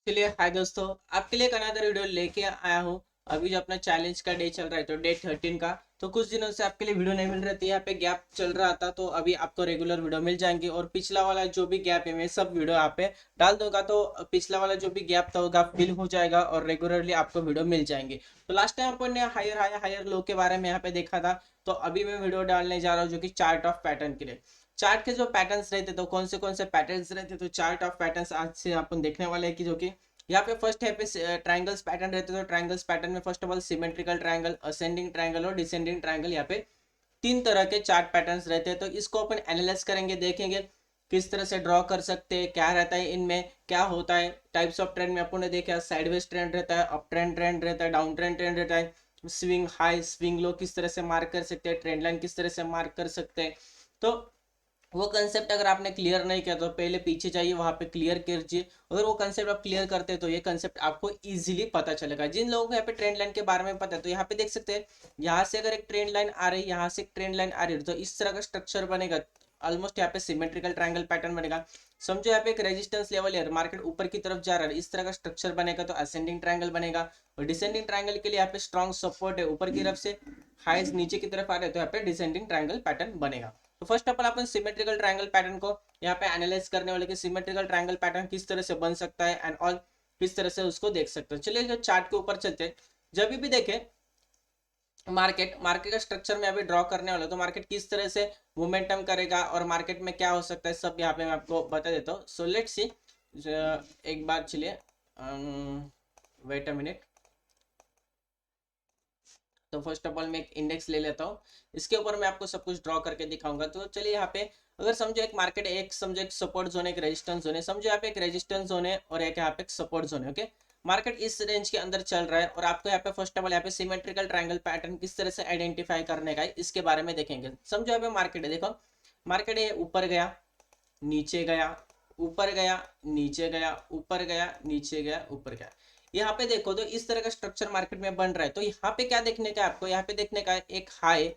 चलिए हाय दोस्तों। आपके लिए एक अनदर वीडियो लेके आया हूँ। अभी जो अपना चैलेंज का डे चल रहा है तो डे 13 का, तो कुछ दिनों से आपके लिए वीडियो नहीं मिल रही थी, यहाँ पे गैप चल रहा था। तो अभी आपको रेगुलर वीडियो मिल जाएंगे और पिछला वाला जो भी गैप है मैं सब वीडियो यहाँ पे डाल दूंगा। तो पिछला वाला जो भी गैप था होगा फिल हो जाएगा और रेगुलरली आपको वीडियो मिल जाएंगे। तो लास्ट टाइम अपन ने हायर हायर हायर लो के बारे में यहाँ पे देखा था। तो अभी मैं वीडियो डालने जा रहा हूँ जो कि चार्ट ऑफ पैटर्न के लिए। चार्ट के जो पैटर्न्स रहते तो कौन से पैटर्न्स रहते, तो चार्ट ऑफ पैटर्न्स आज से अपन देखने वाले हैं कि जो कि यहाँ पे फर्स्ट है पे ट्रायंगल्स पैटर्न रहते हैं। तो ट्रायंगल्स पैटर्न में first of all symmetrical triangle, ascending triangle और डिसेंडिंग ट्रायंगल, यहाँ पे तीन तरह के चार्ट पैटर्न्स रहते हैं। तो इसको अपन एनालाइज करेंगे, देखेंगे किस तरह से ड्रॉ कर सकते हैं, क्या रहता है इनमें, क्या होता है। टाइप्स ऑफ ट्रेंड में अपन ने देखा साइडवेज ट्रेंड रहता है, अप ट्रेंड ट्रेंड रहता है, डाउन ट्रेंड ट्रेंड रहता है, स्विंग हाई स्विंग लो किस तरह से मार्क कर सकते हैं, ट्रेंड लाइन किस तरह से मार्क कर सकते हैं। तो वो कंसेप्ट अगर आपने क्लियर नहीं किया तो पहले पीछे जाइए, वहां पे क्लियर कीजिए। अगर वो कंसेप्ट आप क्लियर करते हैं तो ये कंसेप्ट आपको इजीली पता चलेगा। जिन लोगों को यहाँ पे ट्रेंड लाइन के बारे में पता है तो यहाँ पे देख सकते हैं, यहाँ से अगर एक ट्रेंड लाइन आ रही है, यहाँ से एक ट्रेंड लाइन आ रही है, तो इस तरह का स्ट्रक्चर बनेगा। ऑलमोस्ट यहाँ पे सिमेट्रिकल ट्रायंगल पैटर्न बनेगा। समझो यहाँ पे एक रेजिस्टेंस लेवल है, मार्केट ऊपर की तरफ जा रहा है, इस तरह का स्ट्रक्चर बनेगा तो असेंडिंग ट्रायंगल बनेगा। और डिसेंडिंग ट्रायंगल के लिए यहाँ पे स्ट्रॉन्ग सपोर्ट है, ऊपर की तरफ से हाइज नीचे की तरफ आ रहे हैं, तो यहाँ पे डिसेंडिंग ट्रायंगल पैटर्न बनेगा। तो first of all upon symmetrical triangle pattern को यहाँ पे एनालाइज करने वाले कि सिमेट्रिकल ट्रायंगल पैटर्न किस तरह से बन सकता है एंड ऑल, किस तरह से उसको देख सकते हैं। चलिए जो चार्ट के ऊपर चलते हैं। जब भी देखें मार्केट मार्केट का स्ट्रक्चर में अभी ड्रॉ करने वाला, तो मार्केट किस तरह से मोमेंटम करेगा और मार्केट में क्या हो सकता है सब यहाँ पे मैं आपको बता देता हूँ। सो लेट्स सी, एक बार चलिए, वेट अ मिनट। तो फर्स्ट ऑफ ऑल मैं एक इंडेक्स ले लेता हूँ, इसके ऊपर मैं आपको सब कुछ ड्रॉ करके दिखाऊंगा। तो चलिए यहाँ पे अगर समझो एक मार्केट है, एक समझो एक सपोर्ट जोन है, एक रेजिस्टेंस जोन है। समझो यहाँ पे एक रेजिस्टेंस जोन है और एक यहाँ पे एक सपोर्ट जोन है। ओके, मार्केट इस रेंज के अंदर चल रहा है और आपको यहाँ पे फर्स्ट ऑफ ऑल यहाँ पे सिमेट्रिकल ट्रायंगल पैटर्न किस तरह से आइडेंटिफाई करने का है इसके बारे में देखेंगे। समझो यहाँ पे मार्केट है, देखो मार्केट है ऊपर गया, नीचे गया, ऊपर गया, नीचे गया, ऊपर गया, नीचे गया, ऊपर गया। यहाँ पे देखो तो इस तरह का स्ट्रक्चर मार्केट में बन रहा है। तो यहाँ पे क्या देखने का है आपको, यहाँ पे देखने का है एक हाई,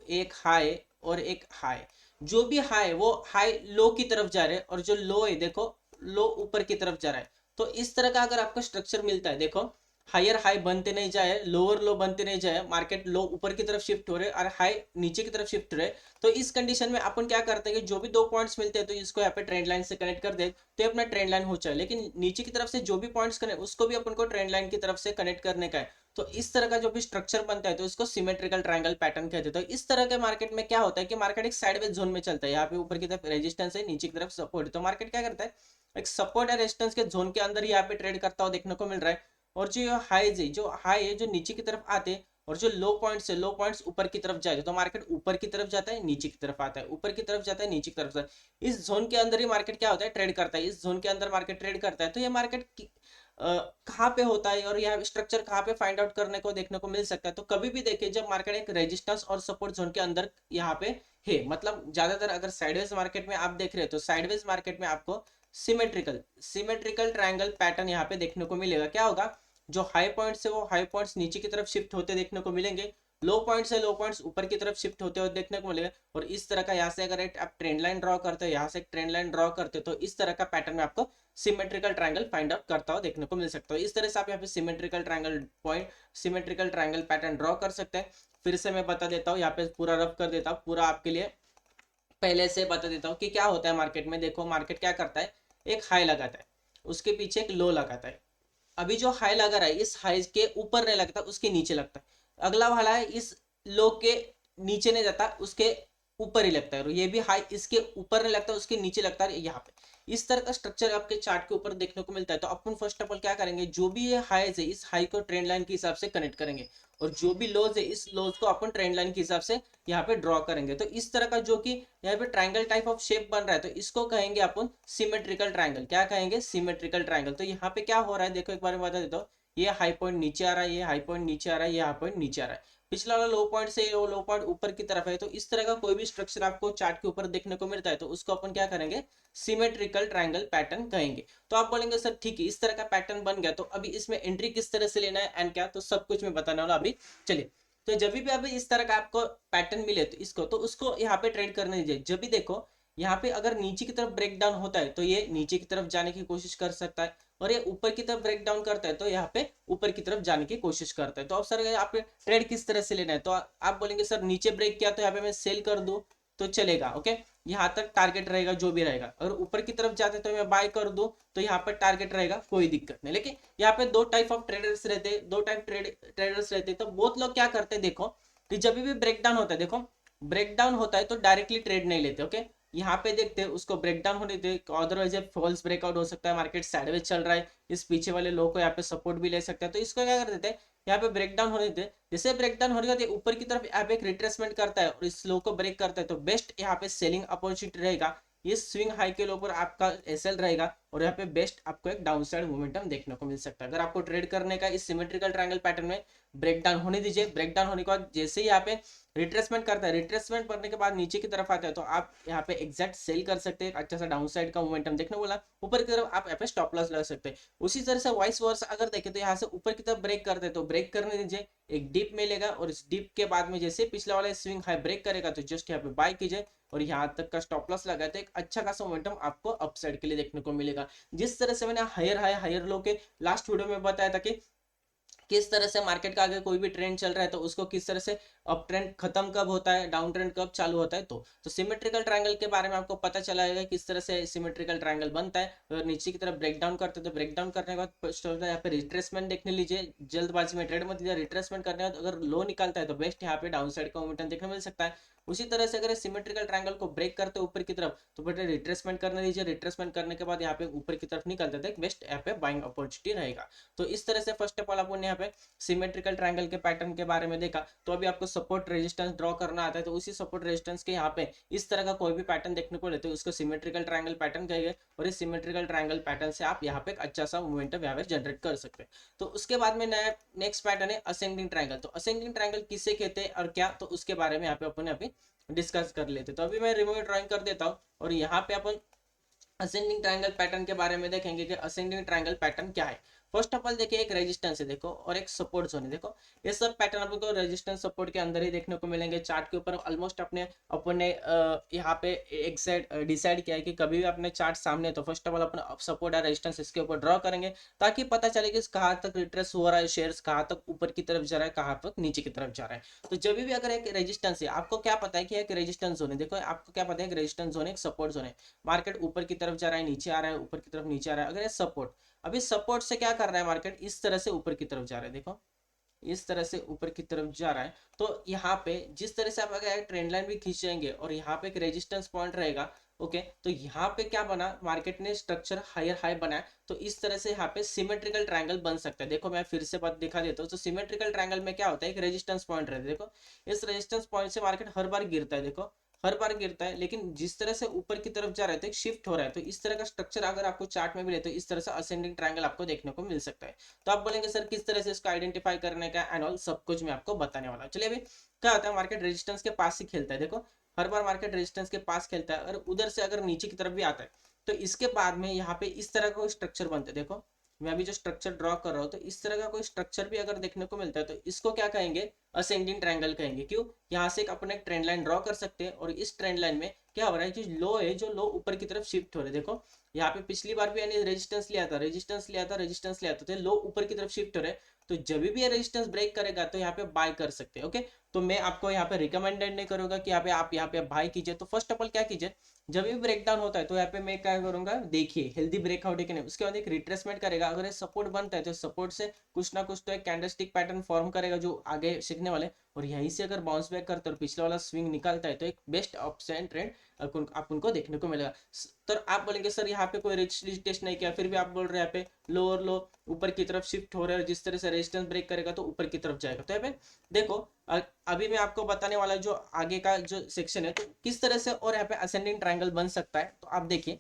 एक हाई और एक हाई। जो भी हाई वो हाई लो की तरफ जा रहे हैं और जो लो है देखो लो ऊपर की तरफ जा रहा है। तो इस तरह का अगर आपको स्ट्रक्चर मिलता है, देखो हायर हाई बनते नहीं जाए, लोअर लो बनते नहीं जाए, मार्केट लो ऊपर की तरफ शिफ्ट हो रहे और हाई नीचे की तरफ शिफ्ट हो रहे। तो इस कंडीशन में अपन क्या करते हैं कि जो भी दो पॉइंट्स मिलते हैं तो इसको यहाँ पे ट्रेंड लाइन से कनेक्ट कर दे तो ये अपना ट्रेंड लाइन हो जाए। लेकिन नीचे की तरफ से जो भी पॉइंट्स कनेक्ट उसको भी अपन को ट्रेंड लाइन की तरफ से कनेक्ट करने का है। तो इस तरह का जो भी स्ट्रक्चर बनता है तो इसको सिमेट्रिकल ट्रायंगल पैटर्न कहते हैं। तो इस तरह के मार्केट में क्या होता है कि मार्केट एक साइडवेज जोन में चलता है, यहाँ पे ऊपर की तरफ रेजिस्टेंस है, नीचे की तरफ सपोर्ट है। तो मार्केट क्या करता है, एक सपोर्ट या रेजिस्टेंस के जोन के अंदर ही यहाँ पे ट्रेड करता हुआ देखने को मिल रहा है। और जो हाईज है, जो हाई है जो नीचे की तरफ आते हैं और जो लो पॉइंट्स है लो पॉइंट्स ऊपर की तरफ जाएगा। तो मार्केट ऊपर की तरफ जाता है, नीचे की तरफ आता है, ऊपर की तरफ जाता है, नीचे की तरफ जाता है। इस जोन के अंदर ही मार्केट क्या होता है, ट्रेड करता है। इस जोन के अंदर मार्केट ट्रेड करता है। तो ये मार्केट कहाँ पे होता है और यह स्ट्रक्चर कहाँ पे फाइंड आउट करने को देखने को मिल सकता है। तो कभी भी देखिए जब मार्केट एक रेजिस्टेंस और सपोर्ट जोन के अंदर यहाँ पे है, मतलब ज्यादातर अगर साइडवेज मार्केट में आप देख रहे हो तो साइडवेज मार्केट में आपको सिमेट्रिकल सिमेट्रिकल ट्रायंगल पैटर्न यहाँ पे देखने को मिलेगा। क्या होगा, जो हाई पॉइंट्स है वो हाई पॉइंट्स नीचे की तरफ शिफ्ट होते देखने को मिलेंगे, लो पॉइंट्स है लो पॉइंट्स ऊपर की तरफ शिफ्ट होते हुए देखने को मिलेगा। और इस तरह का यहाँ से अगर एक आप ट्रेंड लाइन ड्रॉ करते हो, यहाँ से एक ट्रेंड लाइन ड्रॉ करते हो, तो इस तरह का पैटर्न में आपको सिमेट्रिकल ट्रायंगल फाइंड आउट करता हुआ देखने को मिल सकता है। इस तरह से आप यहाँ पे symmetrical triangle point symmetrical triangle pattern draw कर सकते हैं। फिर से मैं बता देता हूँ, यहाँ पे पूरा रफ कर देता हूँ, पूरा आपके लिए पहले से बता देता हूँ कि क्या होता है मार्केट में। देखो मार्केट क्या करता है, एक हाई लगाता है, उसके पीछे एक लो लगाता है। अभी जो हाई लगा रहा है इस हाई के ऊपर नहीं लगता, उसके नीचे लगता है। अगला वाला है इस लो के नीचे नहीं जाता, उसके ऊपर ही लगता है। और ये भी हाई इसके ऊपर नहीं लगता, उसके नीचे लगता है यहाँ पे। इस तरह का स्ट्रक्चर आपके चार्ट के ऊपर देखने को मिलता है। तो अपन फर्स्ट ऑफ ऑल क्या करेंगे, जो भी ये हाईज है इस हाई को ट्रेंड लाइन के हिसाब से कनेक्ट करेंगे और जो भी लोज है इस लोज को अपन ट्रेंड लाइन के हिसाब से यहाँ पे ड्रॉ करेंगे। तो इस तरह का जो कि यहाँ पे ट्रायंगल टाइप ऑफ शेप बन रहा है तो इसको कहेंगे अपन सिमेट्रिकल ट्रायंगल। क्या कहेंगे, सिमेट्रिकल ट्रायंगल। तो यहाँ पे क्या हो रहा है देखो एक बार मैं बता देता हूँ, ये हाई पॉइंट नीचे आ रहा है, ये हाई पॉइंट नीचे आ रहा है, ये हाई पॉइंट नीचे आ रहा है, पिछला वाला लो पॉइंट से लो पॉइंट ऊपर की तरफ है। तो इस तरह का कोई भी स्ट्रक्चर आपको चार्ट के ऊपर देखने को मिलता है तो उसको अपन क्या करेंगे, सिमेट्रिकल ट्रायंगल पैटर्न कहेंगे। तो आप बोलेंगे सर ठीक है इस तरह का पैटर्न बन गया, तो अभी इसमें एंट्री किस तरह से लेना है एंड क्या, तो सब कुछ मैं बताने वाला अभी। चलिए, तो जब भी अभी इस तरह का आपको पैटर्न मिले तो इसको तो उसको यहाँ पे ट्रेड करने दीजिए। जब भी देखो यहाँ पे अगर नीचे की तरफ ब्रेक डाउन होता है तो ये नीचे की तरफ जाने की कोशिश कर सकता है, और ये ऊपर की तरफ ब्रेक डाउन करता है तो यहाँ पे ऊपर की तरफ जाने की कोशिश करता है। तो अब सर आप ट्रेड किस तरह से लेना है, तो आप बोलेंगे सर नीचे ब्रेक किया तो यहाँ पे मैं सेल कर दूं तो चलेगा, ओके, यहाँ तक टारगेट रहेगा जो भी रहेगा। अगर ऊपर की तरफ जाते तो मैं बाय कर दूं तो यहाँ पर टारगेट रहेगा, कोई दिक्कत नहीं। लेकिन यहाँ पे दो टाइप ऑफ ट्रेडर्स रहते, दो टाइप ट्रेडर्स रहते, तो बहुत लोग क्या करते हैं देखो, कि जब भी ब्रेक डाउन होता है, देखो ब्रेक डाउन होता है तो डायरेक्टली ट्रेड नहीं लेते, ओके, यहाँ पे देखते हैं उसको ब्रेक डाउन होने दे, अदरवाइज फॉल्स ब्रेकआउट हो सकता है, मार्केट साइडवेज चल रहा है, इस पीछे वाले लो को यहाँ पे सपोर्ट भी ले सकता है, तो इसको क्या कर देते हैं, यहाँ पे ब्रेक डाउन होने देते, जैसे ब्रेक डाउन होने के ऊपर की तरफ यहाँ पे एक रिट्रेसमेंट करता है और इस लो को ब्रेक करता है, तो बेस्ट यहाँ पे सेलिंग अपॉर्चुनिटी रहेगा, ये स्विंग हाई के ऊपर आपका एसएल रहेगा, और यहाँ पे बेस्ट आपको एक डाउन साइड मोमेंटम देखने को मिल सकता है। अगर आपको ट्रेड करने का इस सिमेट्रिकल ट्रायंगल पैटर्न में ब्रेक डाउन होने दीजिए, ब्रेक डाउन होने के बाद जैसे ही यहाँ पे रिट्रेसमेंट करता है, रिट्रेसमेंट करने के बाद नीचे की तरफ आता है तो आप यहाँ पे एग्जैक्ट सेल कर सकते हैं, अच्छा सा डाउन साइड का मोमेंटम देखने बोला, ऊपर की तरफ आप यहाँ पे स्टॉप लॉस लगा सकते हैं। उसी तरह से वाइस वर्सा अगर देखें तो यहाँ से ऊपर की तरफ ब्रेक करते हैं तो ब्रेक करने दीजिए, एक डिप मिलेगा, और इस डिप के बाद में जैसे पिछला वाला स्विंग हाई ब्रेक करेगा तो जस्ट यहाँ पे बाय कीजिए, और यहाँ तक का स्टॉप लॉस लगाए तो एक अच्छा खासा मोमेंटम आपको अपसाइड के लिए देखने को मिलेगा। जिस तरह से मैंने हायर हाई हायर लो के लास्ट वीडियो में बताया था कि किस तरह से मार्केट का आगे कोई भी ट्रेंड चल रहा है तो उसको किस तरह से अप ट्रेंड खत्म कब होता है, डाउन ट्रेंड कब चालू होता है, तो सिमेट्रिकल ट्रायंगल के बारे में आपको पता चला है किस तरह से सिमेट्रिकल ट्रायंगल बनता है। अगर नीचे की तरफ ब्रेक डाउन करते हैं तो ब्रेक डाउन करने के बाद यहाँ पे रिट्रेसमेंट देखने लीजिए, जल्दबाजी में ट्रेड मत लीजिए, रिट्रेसमेंट करने के बाद अगर लो निकलता है तो बेस्ट यहाँ पे डाउन साइड का मोमेंटम देखने मिल सकता है। उसी तरह से अगर सिमेट्रिकल ट्रायंगल को ब्रेक करते हैं ऊपर की तरफ तो बेटे रिट्रेसमेंट करने दीजिए, रिट्रेसमेंट करने के बाद यहाँ पे ऊपर की तरफ निकलते थे बेस्ट यहाँ पे बाइंग अपॉर्चुनिटी रहेगा। तो इस तरह से फर्स्ट ऑफ ऑल अपन यहाँ पे सिमेट्रिकल ट्रायंगल के पैटर्न के बारे में देखा। तो अभी आपको सपोर्ट रेजिस्टेंस ड्रॉ करना आता है तो उसी सपोर्ट रेजिस्टेंस के यहाँ पे इस तरह का कोई भी पैटर्न देखने को लेते हैं उसको सिमेट्रिकल ट्रायंगल पैटर्न कहेंगे, और इस सिमेट्रिकल ट्रायंगल पैटर्न से आप यहाँ पे एक अच्छा सा मोमेंटम यहाँ पे जनरेट कर सकते हैं। तो उसके बाद में नया नेक्स्ट पैटर्न है असेंडिंग ट्रायंगल। तो असेंडिंग ट्रायंगल किसे कहते हैं और क्या, तो उसके बारे में यहाँ पे अपन अभी डिस्कस कर लेते। तो अभी मैं रिमूव ड्राइंग कर देता हूँ और यहाँ पे अपन असेंडिंग ट्रायंगल पैटर्न के बारे में देखेंगे कि असेंडिंग ट्रायंगल पैटर्न क्या है। फर्स्ट ऑफ ऑल देखिए एक रेजिस्टेंस है देखो, और एक सपोर्ट जोन है देखो, ये सब पैटर्न आपको रेजिस्टेंस सपोर्ट के अंदर ही देखने को मिलेंगे। चार्ट के ऊपर ऑलमोस्ट अपने यहाँ पे एक साइड डिसाइड किया है कि कभी भी अपने चार्ट सामने तो first of all upon support या रेजिस्टेंस इसके ऊपर ड्रॉ करेंगे, ताकि पता चले कि कहाँ तक रिट्रेस हो रहा है, शेयर्स कहाँ तक ऊपर की तरफ जा रहा है, कहाँ तक नीचे की तरफ जा रहा है। तो जब भी अगर एक रेजिस्टेंस है, आपको क्या पता है कि एक रेजिस्टेंस जोन है, देखो आपको क्या पता है एक रेजिस्टेंस जोन है, एक सपोर्ट जोन है, मार्केट ऊपर की तरफ जा रहा है, नीचे आ रहा है, ऊपर की तरफ नीचे आ रहा है। अगर ये सपोर्ट, अभी सपोर्ट से क्या कर रहा है मार्केट, इस तरह से ऊपर की तरफ जा रहा है, देखो इस तरह से ऊपर की तरफ जा रहा है। तो यहाँ पे जिस तरह से आप अगर ट्रेंड लाइन भी खींचेंगे और यहाँ पे एक रेजिस्टेंस पॉइंट रहेगा, ओके, तो यहाँ पे क्या बना, मार्केट ने स्ट्रक्चर हायर हाई बनाया, तो इस तरह से यहाँ पे सिमेट्रिकल ट्रायंगल बन सकता है। देखो मैं फिर से बात दिखा देता हूँ, तो सिमेट्रिकल ट्रायंगल में क्या होता है, एक रेजिस्टेंस पॉइंट रहता है, देखो इस रेजिस्टेंस पॉइंट से मार्केट हर बार गिरता है, देखो हर बार गिरता है, लेकिन जिस तरह से ऊपर की तरफ जा रहा है तो एक शिफ्ट हो रहा है। तो इस तरह का स्ट्रक्चर अगर आपको चार्ट में मिले तो इस तरह से असेंडिंग ट्रायंगल आपको देखने को मिल सकता है। तो आप बोलेंगे सर किस तरह से इसको आइडेंटिफाई करने का एंड ऑल सब कुछ मैं आपको बताने वाला हूँ। चलिए अभी क्या होता है, मार्केट रेजिस्टेंस के पास ही खेलता है, देखो हर बार मार्केट रेजिस्टेंस के पास खेलता है, और उधर से अगर नीचे की तरफ भी आता है तो इसके बाद में यहाँ पे इस तरह का स्ट्रक्चर बनता है। देखो मैं अभी जो स्ट्रक्चर ड्रॉ कर रहा हूँ तो इस तरह का कोई स्ट्रक्चर भी अगर देखने को मिलता है तो इसको क्या कहेंगे, असेंडिंग ट्रायंगल कहेंगे। क्यों, यहाँ से एक अपने एक ट्रेंड लाइन ड्रॉ कर सकते हैं, और इस ट्रेंड लाइन में क्या हो रहा है कि लो है, जो लो ऊपर की तरफ शिफ्ट हो रहे हैं। देखो यहाँ पे पिछली बार भी यानी रेजिस्टेंस लिया था, रेजिस्टेंस लिया था, रेजिस्टेंस लिया था, तो लो ऊपर की तरफ शिफ्ट हो रहे हैं। तो जब भी ये रेजिस्टेंस ब्रेक करेगा तो यहाँ पे बाय कर सकते हैं, ओके। तो मैं आपको यहाँ पे रिकमेंडेड नहीं करूंगा कि आप यहाँ पे बाय कीजिए। तो फर्स्ट ऑफ ऑल क्या कीजिए, जब भी ब्रेक डाउन होता है तो यहाँ पे मैं क्या करूंगा, देखिए हेल्दी ब्रेकआउट है कि नहीं, उसके बाद एक रिट्रेसमेंट करेगा, अगर ये सपोर्ट बनता है तो सपोर्ट से कुछ ना कुछ तो एक कैंडलस्टिक पैटर्न फॉर्म करेगा जो आगे सीखने वाले, और यहीं से अगर बाउंस बैक करते और पिछला वाला स्विंग निकालता है तो एक बेस्ट अपसाइड ट्रेंड आप उनको देखने को मिलेगा। तो आप बोलेंगे सर यहाँ पे कोई रेजिस्टेंस टेस्ट नहीं किया, फिर भी आप बोल रहे हैं यहाँ पे लो और लो ऊपर की तरफ शिफ्ट हो रहा है, जिस तरह से रेजिस्टेंस ब्रेक करेगा तो ऊपर की तरफ जाएगा। तो यहाँ पे देखो अभी मैं आपको बताने वाला जो आगे का जो सेक्शन है तो किस तरह से और यहाँ पे असेंडिंग ट्रायंगल बन सकता है। तो आप देखिए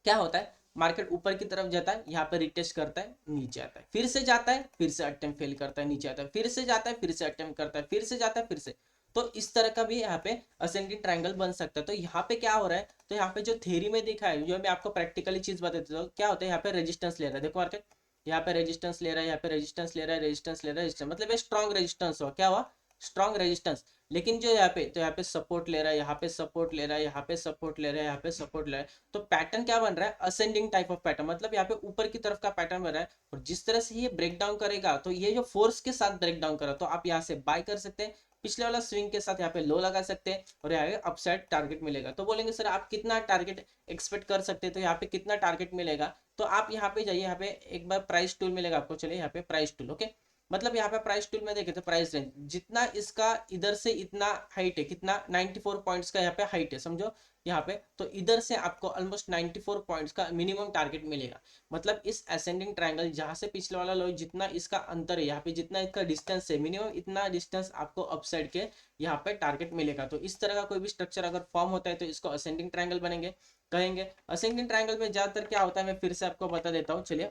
क्या होता है, मार्केट ऊपर की तरफ जाता है, यहाँ पे रिटेस्ट करता है, नीचे आता है, फिर से जाता है, फिर से अटेम्प्ट फेल करता है, नीचे आता है, फिर से जाता है, फिर से अटेम्प्ट करता है, फिर से जाता है, फिर से। तो इस तरह का भी यहाँ पे असेंडिंग ट्रायंगल बन सकता है। तो यहाँ पे क्या हो रहा है, तो यहाँ पे जो थ्योरी में दिखा है, जो मैं आपको प्रैक्टिकली चीज बता देता हूँ, क्या होता है यहाँ पे रेजिस्टेंस ले रहा है, देखो मार्केट यहाँ पे रेजिस्टेंस ले रहा है, यहाँ पे रेजिस्टेंस ले रहा है, रेजिस्टेंस ले रहा है, रेजिस्टेंस मतलब स्ट्रॉन्ग रेजिस्टेंस हुआ, क्या हुआ, स्ट्रॉन्ग रेजिस्टेंस। लेकिन जो यहाँ पे, तो यहाँ पे सपोर्ट ले रहा है, यहाँ पे सपोर्ट ले रहा है, यहाँ पे सपोर्ट ले रहा है, यहाँ पे सपोर्ट ले रहा है, तो पैटर्न क्या बन रहा है, असेंडिंग टाइप ऑफ पैटर्न, मतलब यहाँ पे ऊपर की तरफ का पैटर्न बन रहा है। और जिस तरह से ये ब्रेक डाउन करेगा, तो ये जो फोर्स के साथ ब्रेक डाउन करा, तो आप यहाँ से बाय कर सकते हैं, पिछले वाला स्विंग के साथ यहाँ पे लो लगा सकते हैं, और यहाँ पे अपसाइड टारगेट मिलेगा। तो बोलेंगे सर आप कितना टारगेट एक्सपेक्ट कर सकते हैं, तो यहाँ पे कितना टारगेट मिलेगा, तो आप यहाँ पे जाइए, यहाँ पे एक बार प्राइस टूल मिलेगा आपको, चलिए यहाँ पे प्राइस टूल, ओके। मतलब यहाँ पे प्राइस टूल में देखे तो प्राइस रेंज जितना इसका इधर से इतना हाइट है, कितना 94 पॉइंट्स का यहाँ पे हाइट है, समझो यहाँ पे, तो इधर से आपको ऑलमोस्ट 94 पॉइंट्स का मिनिमम टारगेट मिलेगा। मतलब इस असेंडिंग ट्रायंगल जहां से पिछले वाला लो, जितना इसका अंतर है यहाँ पे, जितना इसका डिस्टेंस है मिनिमम, इतना डिस्टेंस आपको अपसाइड के यहाँ पे टारगेट मिलेगा। तो इस तरह का कोई भी स्ट्रक्चर अगर फॉर्म होता है, तो इसको असेंडिंग ट्रायंगल बनेंगे कहेंगे। असेंडिंग ट्रायंगल में ज्यादातर क्या होता है, मैं फिर से आपको बता देता हूँ, चलिए।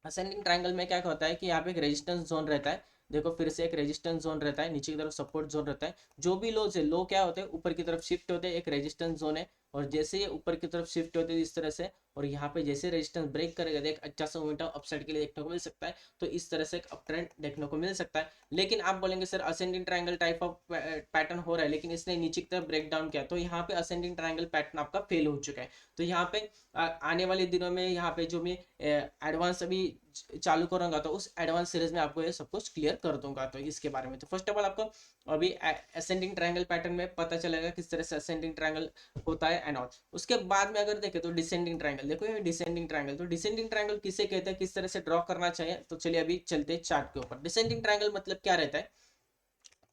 असेंडिंग ट्रायंगल में क्या होता है कि यहाँ पे एक रेजिस्टेंस जोन रहता है, देखो फिर से एक रेजिस्टेंस जोन रहता है, नीचे की तरफ सपोर्ट जोन रहता है, जो भी लो से लो क्या होते हैं, ऊपर की तरफ शिफ्ट होते हैं, एक रेजिस्टेंस जोन है। और जैसे ये ऊपर की तरफ शिफ्ट होते हैं इस तरह से, और यहाँ पे जैसे रेजिस्टेंस ब्रेक करेगा, एक अच्छा सा मोमेंटम अपसाइड के लिए देखने को मिल सकता है। तो इस तरह से एक अप ट्रेंड देखने को मिल सकता है। लेकिन आप बोलेंगे sir ascending triangle type of pattern हो रहा है, लेकिन इसने नीचे की तरफ ब्रेक डाउन किया, तो यहाँ पे असेंडिंग ट्रायंगल पैटर्न आपका फेल हो चुका है। तो यहाँ पे आने वाले दिनों में यहाँ पे जो मैं एडवांस अभी चालू करूंगा, तो उस एडवांस सीरीज में आपको ये सब कुछ क्लियर कर दूंगा। तो इसके बारे में तो फर्स्ट ऑफ ऑल आपको अभी असेंडिंग ट्रायंगल पैटर्न में पता चलेगा किस तरह से असेंडिंग ट्रायंगल होता है एंड ऑल। उसके बाद में अगर देखें तो डिसेंडिंग ट्रायंगल, देखो ये डिसेंडिंग ट्रायंगल, तो डिसेंडिंग ट्रायंगल किसे कहते हैं, किस तरह से ड्रॉ करना चाहिए, तो चलिए अभी चलते हैं चार्ट के ऊपर। डिसेंडिंग ट्रायंगल मतलब क्या रहता है,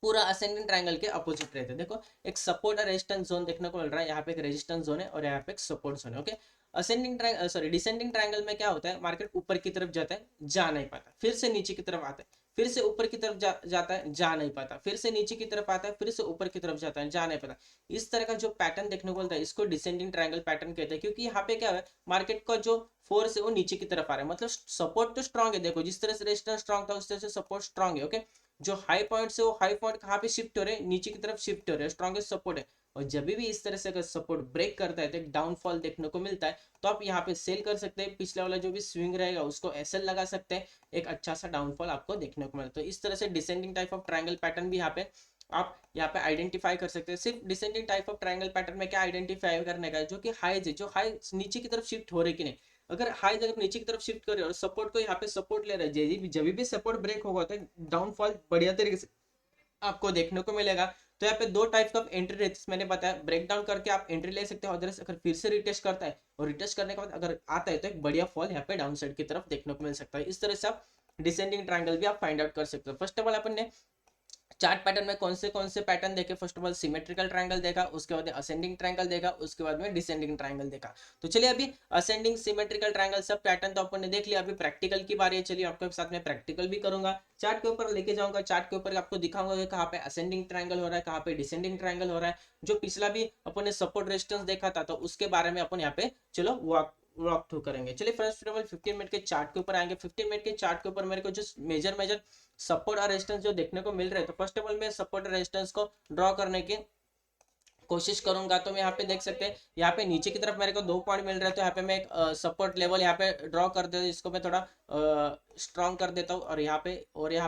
पूरा असेंडिंग ट्रायंगल के अपोजिट रहते हैं। देखो एक सपोर्ट और रेजिस्टेंस जोन देखने को मिल रहा है, यहाँ पे एक रेजिस्टेंस जोन है और यहाँ पे एक सपोर्ट जोन है, okay. Ascending triangle sorry descending triangle में क्या होता है, मार्केट ऊपर की तरफ जाता है, जा नहीं पाता, फिर से नीचे की तरफ आता है, फिर से ऊपर की तरफ जाता है, जा नहीं पाता, फिर से नीचे की तरफ आता है, फिर से ऊपर की तरफ जाता है, जा नहीं पाता। इस तरह का जो पैटर्न देखने को मिलता है, इसको डिसेंडिंग ट्रायंगल पैटर्न कहते हैं। क्योंकि यहाँ पे क्या है, मार्केट का जो फोर्स है वो नीचे की तरफ आ रहा है, मतलब सपोर्ट तो स्ट्रांग है, देखो जिस तरह से रेजिस्टेंस स्ट्रांग था उस तरह से सपोर्ट स्ट्रांग है, ओके। जो हाई पॉइंट से वो हाई पॉइंट कहाँ पे शिफ्ट हो रहे हैं, नीचे की तरफ शिफ्ट हो रहे हैं, स्ट्रॉन्गेस्ट सपोर्ट है। और जब भी इस तरह से अगर सपोर्ट ब्रेक करता है, तो एक डाउनफॉल देखने को मिलता है, तो आप यहाँ पे सेल कर सकते हैं, पिछले वाला जो भी स्विंग रहेगा उसको एसएल लगा सकते हैं, एक अच्छा सा डाउनफॉल आपको देखने को मिलता है। तो इस तरह से descending type of triangle pattern भी यहाँ पे आप यहाँ पे आइडेंटिफाई कर सकते हैं। सिर्फ descending type of triangle pattern में क्या आइडेंटिफाई करने का है, जो कि हाईज है, जो हाई नीचे की तरफ शिफ्ट हो रही कि नहीं। अगर हाई जगह नीचे की तरफ शिफ्ट कर रहे हो और सपोर्ट को यहाँ पे सपोर्ट ले रहे हैं, जब भी सपोर्ट ब्रेक होगा तो डाउनफॉल बढ़िया तरीके से आपको देखने को मिलेगा। तो यहाँ पे दो टाइप का एंट्री रहती है, मैंने बताया, ब्रेक डाउन करके आप एंट्री ले सकते हो, अगर फिर से रिटेस्ट करता है और रिटेस्ट करने के बाद अगर आता है, तो एक बढ़िया फॉल यहाँ पे डाउन साइड की तरफ देखने को मिल सकता है। इस तरह से आप डिसेंडिंग ट्रायंगल भी आप फाइंड आउट कर सकते हो। फर्स्ट ऑफ ऑल अपन ने चार्ट पैटर्न में कौन से पैटर्न देखे, first of all symmetrical triangle देखा, उसके बाद असेंडिंग ट्रायंगल देखा, उसके बाद में डिसेंडिंग ट्रायंगल देखा। तो चलिए अभी असेंडिंग सिमेट्रिकल ट्रायंगल सब पैटर्न तो अपन ने देख लिया, अभी प्रैक्टिकल की बारी है। चलिए आपके साथ में प्रैक्टिकल भी करूंगा, चार्ट के ऊपर लेके जाऊंगा, चार्ट के ऊपर आपको दिखाऊंगा कि कहाँ पे असेंडिंग ट्रायंगल हो रहा है, कहाँ पे डिसेंडिंग ट्रायंगल हो रहा है। जो पिछला भी अपन ने सपोर्ट रेजिस्टेंस देखा था, तो उसके बारे में अपन यहाँ पे चलो वॉक थ्रू करेंगे। चलिए फर्स्ट ऑफ ऑल 15 मिनट के चार्ट के ऊपर आएंगे। 15 मिनट के चार्ट के ऊपर मेरे को जो मेजर सपोर्ट और रेजिस्टेंस जो देखने को मिल रहे हैं, तो फर्स्ट ऑफ ऑल मैं सपोर्ट और रेजिस्टेंस को ड्रॉ करने की कोशिश करूंगा। तो मैं यहाँ पे देख सकते हैं, यहाँ पे नीचे की तरफ मेरे को 2 पॉइंट मिल रहे हैं, तो यहाँ पे मैं एक सपोर्ट लेवल यहाँ पे ड्रॉ कर देता हूँ, इसको मैं थोड़ा स्ट्रॉन्ग कर देता हूँ, और यहाँ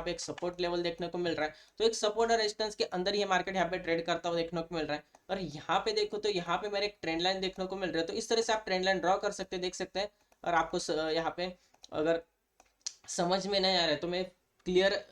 पे एक सपोर्ट लेवल देखने को मिल रहा है। तो एक सपोर्ट और रेजिस्टेंस के अंदर ही मार्केट यहाँ पे ट्रेड करता हुआ देखने को मिल रहा है। और यहाँ पे देखो तो यहाँ पे मेरे एक ट्रेंड लाइन देखने को मिल रहा है, तो इस तरह से आप ट्रेंड लाइन ड्रॉ कर सकते हैं, देख सकते हैं। और आपको यहाँ पे अगर समझ में नहीं आ रहा है, तो मैं क्लियर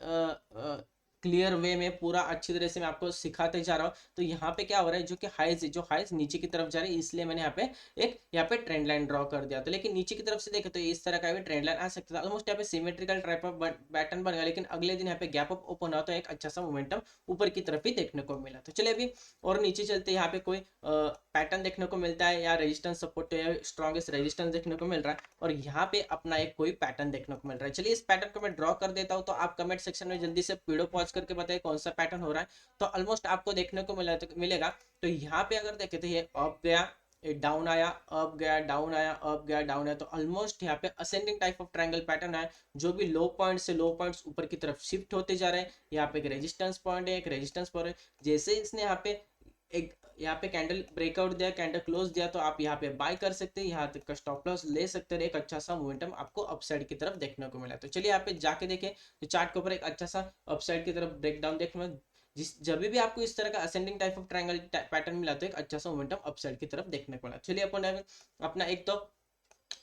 क्लियर वे में पूरा अच्छी तरह से मैं आपको सिखाते जा रहा हूँ। तो यहाँ पे क्या हो रहा है, जो हाइज नीचे की तरफ जा रही है, इसलिए मैंने यहाँ पे ट्रेंड लाइन ड्रॉ कर दिया। तो लेकिन नीचे की तरफ से देखे तो इस तरह का भी ट्रेंड लाइन आ सकता था, ऑलमोस्ट यहाँ पे सिमेट्रिकल टाइप ऑफ पैटर्न बन गया। लेकिन अगले दिन यहाँ पे गैप अप ओपन हुआ, तो एक अच्छा सा मोमेंटम ऊपर की तरफ ही देखने को मिला। तो चलिए अभी और नीचे चलते, यहाँ पे कोई पैटर्न देखने को मिलता है, या रेजिस्टेंस सपोर्ट या स्ट्रॉन्गेस्ट रेजिस्टेंस देखने को मिल रहा है, और यहाँ पे अपना एक कोई पैटर्न देखने को मिल रहा है। चलिए इस पैटर्न को मैं ड्रॉ कर देता हूँ, तो आप कमेंट सेक्शन में जल्दी से वीडियो पॉज करके बताइए कौन सा पैटर्न हो रहा है। तो ऑलमोस्ट आपको देखने को मिलेगा। तो यहाँ पे अगर देखे तो ये अप गया, डाउन आया, अप गया, डाउन आया, अप गया, डाउन आया, तो ऑलमोस्ट यहाँ पे ascending type of triangle pattern है। जो भी लो पॉइंट से लो पॉइंट्स ऊपर की तरफ शिफ्ट होते जा रहे हैं। यहाँ पे एक रेजिस्टेंस पॉइंट है, एक रेजिस्टेंस पॉइंट है। जैसे इसने यहाँ पे कैंडल ब्रेकआउट दिया, कैंडल क्लोज दिया, तो आप यहाँ पे बाय कर सकते हैं, यहाँ तक का स्टॉप लॉस ले सकते हैं। एक अच्छा सा मोमेंटम आपको अपसाइड की तरफ देखने को मिला। तो चलिए यहाँ पे जाके देखें, तो चार्ट के ऊपर एक अच्छा सा अपसाइड की तरफ ब्रेकडाउन देखने जिस जब भी आपको इस तरह का ascending type of triangle pattern मिला तो एक अच्छा सा मोमेंटम अपसाइड की तरफ देखने को मिला। चलिए अपन अपना एक तो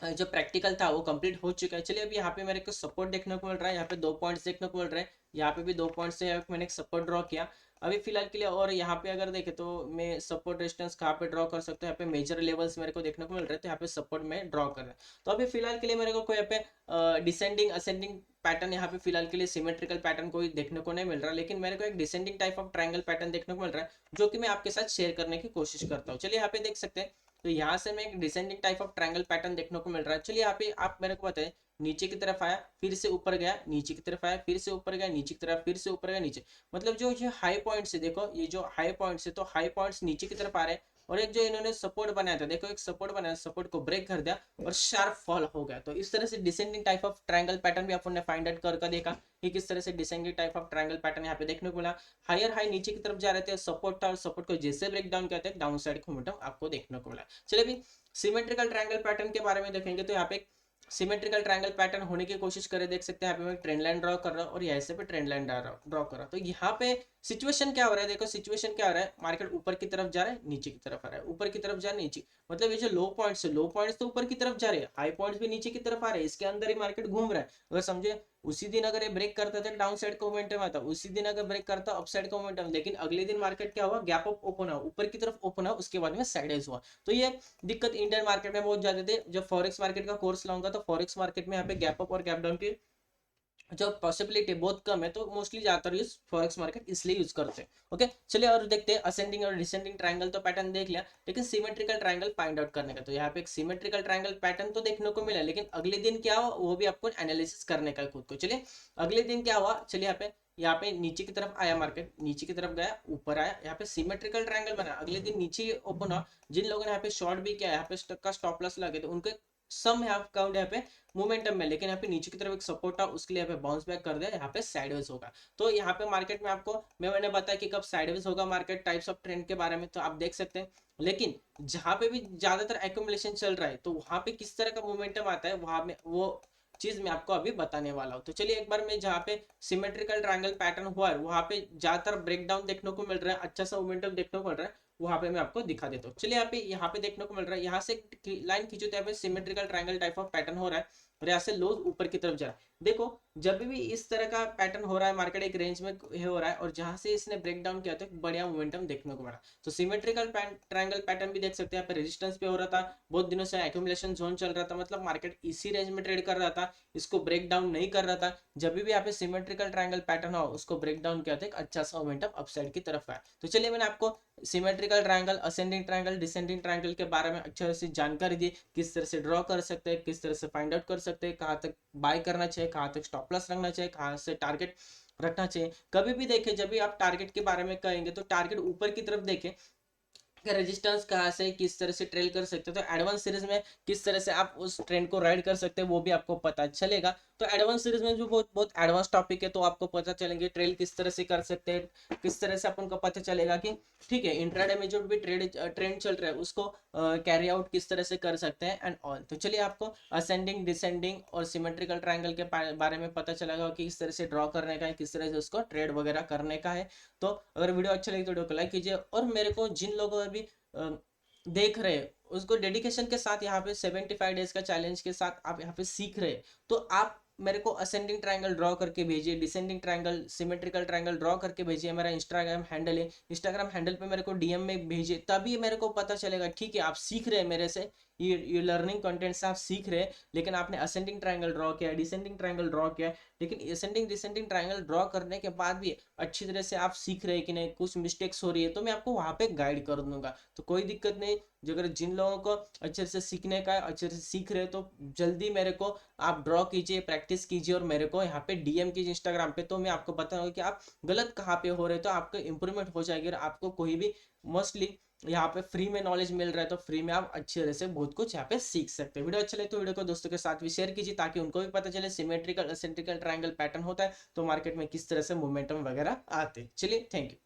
जो प्रैक्टिकल था वो कंप्लीट हो चुका है। चलिए अब यहाँ पे मेरे को सपोर्ट देखने को मिल रहा है, यहाँ पे 2 पॉइंट्स देखने को मिल रहे हैं, यहाँ पे भी 2 पॉइंट्स से मैंने एक सपोर्ट ड्रॉ किया अभी फिलहाल के लिए। और यहाँ पे अगर देखें तो मैं सपोर्ट रेजिस्टेंस कहाँ पे ड्रॉ कर सकता हूँ, यहाँ पे मेजर लेवल्स मेरे को देखने को मिल रहे थे, यहाँ पे सपोर्ट में ड्रॉ कर रहा है। तो अभी फिलहाल के लिए मेरे को कोई यहाँ पे डिसेंडिंग असेंडिंग पैटर्न यहाँ पे फिलहाल के लिए सिमेट्रिकल पैटर्न कोई देखने को नहीं मिल रहा, लेकिन मेरे को एक descending type of triangle pattern देखने को मिल रहा है, जो कि मैं आपके साथ शेयर करने की कोशिश करता हूँ। चलिए यहाँ पे देख सकते हैं, तो यहाँ से मैं एक descending type of triangle pattern देखने को मिल रहा है। चलिए यहाँ पे आप मेरे को बताएं, नीचे की तरफ आया, फिर से ऊपर गया, नीचे की तरफ आया, फिर से ऊपर गया, नीचे की तरफ, फिर से ऊपर गया, नीचे। मतलब जो ये हाई पॉइंट्स है, देखो ये जो हाई पॉइंट्स है, तो हाई पॉइंट्स नीचे की तरफ आ रहे हैं, और एक जो इन्होंने सपोर्ट बनाया था, देखो एक सपोर्ट बनाया, सपोर्ट को ब्रेक कर दिया और शार्प फॉल हो गया। तो इस तरह से descending type of triangle pattern भी अपन ने फाइंड आउट करके देखा कि किस तरह से descending type of triangle pattern यहाँ पे देखने को मिला। हायर हाई नीचे की तरफ जा रहे थे, सपोर्ट था, और सपोर्ट को जैसे ब्रेक डाउन करते हैं डाउन साइड मोमेंटम आपको देखने को मिला। चलिए अभी सिमेट्रिकल ट्रायंगल पैटर्न के बारे में देखेंगे, तो यहाँ पे सिमेट्रिकल ट्रायंगल पैटर्न होने की कोशिश करें, देख सकते हैं यहाँ पे मैं ट्रेंड लाइन ड्रॉ कर रहा हूँ और यहाँ से पे ट्रेंड लाइन ड्रॉ कर रहा हूँ। तो यहाँ पे सिचुएशन क्या हो रहा है, देखो सिचुएशन क्या हो रहा है, मार्केट ऊपर की तरफ जा रहा है, नीचे की तरफ आ रहा है, ऊपर की तरफ जा रहा है, नीचे। मतलब ये जो लो पॉइंट्स है, लो पॉइंट्स तो ऊपर की तरफ जा रहे हैं, हाई पॉइंट्स भी नीचे की तरफ आ रहे हैं, इसके अंदर ही मार्केट घूम रहा है। अगर समझे उसी दिन अगर ये ब्रेक करता था डाउन साइड का मोमेंटम आता, उसी दिन अगर ब्रेक करता अप साइड का मोमेंटम, लेकिन अगले दिन मार्केट क्या हुआ, गैप अप ओपन हुआ, ऊपर की तरफ ओपन हुआ, उसके बाद में साइडवेज हुआ। तो ये दिक्कत इंडियन मार्केट में बहुत ज्यादा थी। जब फॉरेक्स मार्केट का कोर्स लाऊंगा तो फॉरेक्स मार्केट में यहाँ पे गैप अप और गैप डाउन की जो पॉसिबिलिटी बहुत कम है, तो मोस्टली ज्यादातर यूज फॉरेक्स मार्केट इसलिए यूज करते हैं। ओके चलिए और देखते हैं, असेंडिंग और डिसेंडिंग ट्रायंगल तो पैटर्न देख लिया, लेकिन सिमेट्रिकल ट्रायंगल फाइंड आउट करने का। तो यहाँ पे एक सिमेट्रिकल ट्रायंगल पैटर्न तो देखने को मिला, लेकिन अगले दिन क्या हुआ वो भी आपको एनालिसिस करने का है खुद को। चलिए अगले दिन क्या हुआ, चलिए यहाँ पे नीचे की तरफ आया, मार्केट नीचे की तरफ गया, ऊपर आया, यहाँ पे सिमेट्रिकल ट्रायंगल बना, अगले दिन नीचे ओपन हुआ। जिन लोगों ने यहाँ पे शॉर्ट भी किया, यहाँ पे स्टॉक का स्टॉप लॉस लगे, तो उनको सम है काउंट यहाँ पे मोमेंटम में, लेकिन यहाँ पे नीचे की तरफ एक सपोर्ट था, उसके लिए यहाँ पे बाउंस बैक कर दिया, यहाँ पे साइडवेज होगा। तो यहाँ पे मार्केट में आपको मैंने बताया कि कब साइडवेज होगा मार्केट, टाइप्स ऑफ ट्रेंड के बारे में तो आप देख सकते हैं। लेकिन जहां पे भी ज्यादातर एक्यूमुलेशन चल रहा है, तो वहां पे किस तरह का मोमेंटम आता है, वहां में वो चीज मैं आपको अभी बताने वाला हूँ। तो चलिए एक बार मैं जहाँ पे सिमेट्रिकल ट्रायंगल पैटर्न हुआ है वहां पे ज्यादातर ब्रेकडाउन देखने को मिल रहा है, अच्छा सा मोमेंटम देखने को मिल रहा है, वहां पे मैं आपको दिखा देता हूँ। चलिए यहाँ पे देखने को मिल रहा है, यहाँ से लाइन खींचो तो यहाँ पे symmetrical triangle type of pattern हो रहा है, और यहाँ से लोज ऊपर की तरफ जा रहा है। देखो जब भी इस तरह का पैटर्न हो रहा है, मार्केट एक रेंज में हो रहा है, और जहां से इसने ब्रेक डाउन किया तो एक बढ़िया मोमेंटम देखने को मिला। तो सिमेट्रिकल ट्रायंगल पैटर्न भी देख सकते हैं, यहाँ पे रेजिस्टेंस पे हो रहा था, बहुत दिनों से एक्यूमुलेशन जोन चल रहा था, मतलब मार्केट इसी रेंज में ट्रेड कर रहा था, इसको ब्रेक डाउन नहीं कर रहा था। जब भी यहाँ पे सिमेट्रिकल ट्रायंगल पैटर्न हो उसको ब्रेक डाउन किया था, एक अच्छा सा मोमेंटम अपसाइड की तरफ आया। तो चलिए मैंने आपको symmetrical triangle, ascending triangle, descending triangle के बारे में अच्छे से जानकारी दी, किस तरह से ड्रॉ कर सकते हैं, किस तरह से फाइंड आउट कर सकते हैं, कहाँ तक बाय करना चाहिए, कहाँ तक स्टॉप लॉस रखना चाहिए, कहाँ से टारगेट रखना चाहिए। कभी भी देखें, जब भी आप टारगेट के बारे में कहेंगे तो टारगेट ऊपर की तरफ देखें, रेजिस्टेंस कहाँ से किस तरह से ट्रेल कर सकते हो, तो एडवांस सीरीज में किस तरह से आप उस ट्रेंड को राइड कर सकते हैं वो भी आपको पता चलेगा। तो एडवांस सीरीज में जो बहुत बहुत एडवांस टॉपिक है, तो आपको पता चलेंगे ट्रेल किस तरह से कर सकते हैं, किस तरह से अपन को पता चलेगा कि ठीक है इंट्राडे में जो भी ट्रेंड चल रहा है उसको कैरी आउट किस तरह से कर सकते हैं एंड ऑल। तो चलिए आपको असेंडिंग, डिसेंडिंग और सिमेट्रिकल ट्रायंगल के बारे में पता चलेगा कि किस तरह से ड्रॉ करने का है, किस तरह से उसको ट्रेड वगैरह करने का है। तो अगर वीडियो अच्छा लगे तो वीडियो को लाइक कीजिए, और मेरे को जिन लोगों ने भी देख रहे हैं उसको डेडिकेशन के साथ, यहाँ पे 75 डेज का चैलेंज के साथ आप यहाँ पे सीख रहे हैं, तो आप मेरे को असेंडिंग ट्रायंगल ड्रॉ करके भेजिए, descending triangle, symmetrical triangle draw करके भेजिए। मेरा इंस्टाग्राम हैंडल है, इंस्टाग्राम हैंडल पे मेरे को डीएम में भेजिए, तभी मेरे को पता चलेगा ठीक है आप सीख रहे हैं मेरे से, ये लर्निंग कंटेंट से आप सीख रहे हैं, लेकिन आपने असेंडिंग ट्रायंगल ड्रॉ किया, डिसेंडिंग ट्रायंगल ड्रॉ किया, लेकिन असेंडिंग डिसेंडिंग ट्रायंगल ड्रॉ करने के बाद भी अच्छी तरह से आप सीख रहे हैं कि नहीं, कुछ मिस्टेक्स हो रही है तो मैं आपको वहां पे गाइड कर दूंगा। तो कोई दिक्कत नहीं, जो अगर जिन लोगों को अच्छे से सीखने का है, अच्छे से सीख रहे तो जल्दी मेरे को आप ड्रॉ कीजिए, प्रैक्टिस कीजिए, और मेरे को यहाँ पे डीएम कीजिए इंस्टाग्राम पे, तो मैं आपको बताऊंगा कि आप गलत कहाँ पे हो रहे, तो आपको इंप्रूवमेंट हो जाएगी, और आपको कोई भी मोस्टली यहाँ पे फ्री में नॉलेज मिल रहा है, तो फ्री में आप अच्छी तरह से बहुत कुछ यहाँ पे सीख सकते हैं। वीडियो अच्छा लगे तो वीडियो को दोस्तों के साथ भी शेयर कीजिए, ताकि उनको भी पता चले सिमेट्रिकल, असेंट्रिकल ट्रायंगल पैटर्न होता है तो मार्केट में किस तरह से मोमेंटम वगैरह आते हैं। चलिए थैंक यू।